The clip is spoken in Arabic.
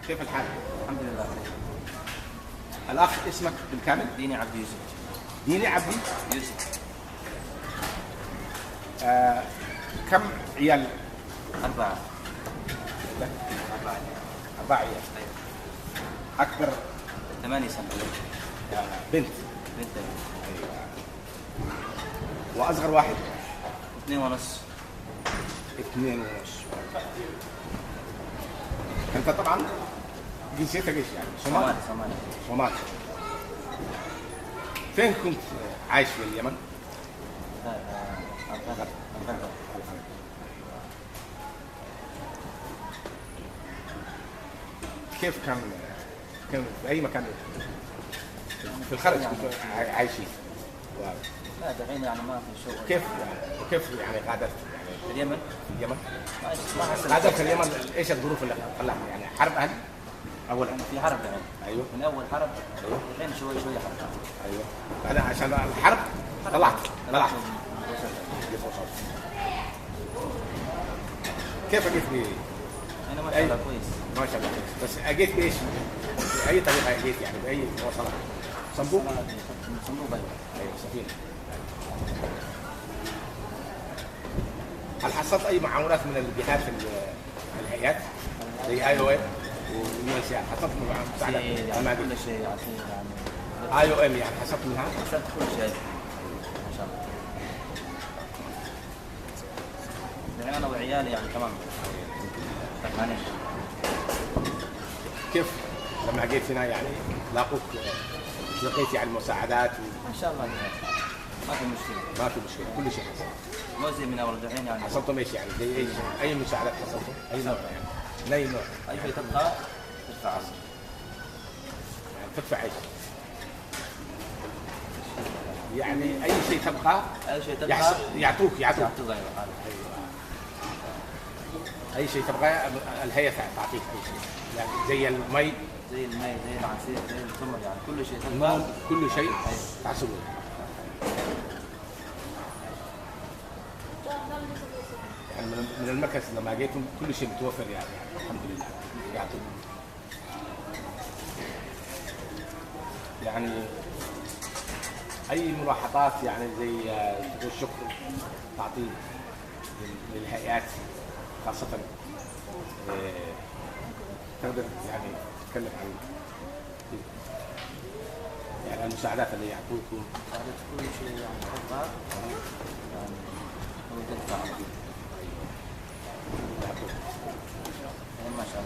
كيف الحال؟ الحمد لله. الأخ اسمك بالكامل؟ ديني عبد يوسف. ديني عبدي يوسف. كم عيال؟ 4. 4 عيال. أكبر 8 سنة. بنت. بنت. وأصغر واحد؟ 2.5. 2.5. أنت طبعا جنسيتك إيش يعني؟ صومالي. صومالي. فين كنت عايش في اليمن؟ الغردقة. كيف كان في أي مكان في الخارج كنتوا عايشين؟ لا دحين يعني ما في شغل. كيف يعني غادرت يعني في اليمن؟ في اليمن؟ ما حصل. غادرت في اليمن، ايش الظروف اللي خلاها يعني حرب اهل؟ اولا في حرب يعني. ايوه. من اول حرب. ايوه. الحين شوي حرب. ايوه. بعدين عشان الحرب طلعت. كيف اجيت بي؟ انا ما شاء الله كويس. ما شاء الله كويس، بس اجيت بايش؟ باي طريقه اجيت يعني باي مواصلات؟ صندوق؟ صندوق ايوه سفينه. هل حصلت اي معاونات من الجهات الهيئات زي اي او ام واليونسيا؟ حصلت مساعدات؟ يعني كل شيء يعني. اي او ام يعني حصلت منها؟ حصلت كل شيء ما شاء الله. يعني انا وعيالي يعني تمام. فهمانين. كيف لما جيت هنا يعني لاقوك لقيت يعني المساعدات ان شاء الله يعني. ما في مشكله. ما في مشكله، كل شيء حصل. مو زي من اول دحين يعني. حصلتم ايش يعني؟ زي ايش؟ اي مساعدات حصلتم؟ اي نوع يعني؟ من اي نوع؟ اي شيء تبقى تدفع عصر. يعني تدفع ايش؟ يعني اي شيء تبقى اي شيء تبقى يعطوك. ايوه. اي شيء تبغى الهيئه تعطيك اي شيء يعني زي المي زي العصير زي التمر يعني كل شيء تبغى. كل شيء تعصبه. يعني من المركز لما جيتم كل شيء متوفر يعني الحمد لله يعطوك. يعني اي ملاحظات يعني زي تقول شكر تعطيه للهيئات خاصة تقدر يعني تتكلم عن يعني المساعدات اللي يعطوكم؟ مساعدات كل شيء يعني تبغى يعني هو تدفع. ما شاء الله.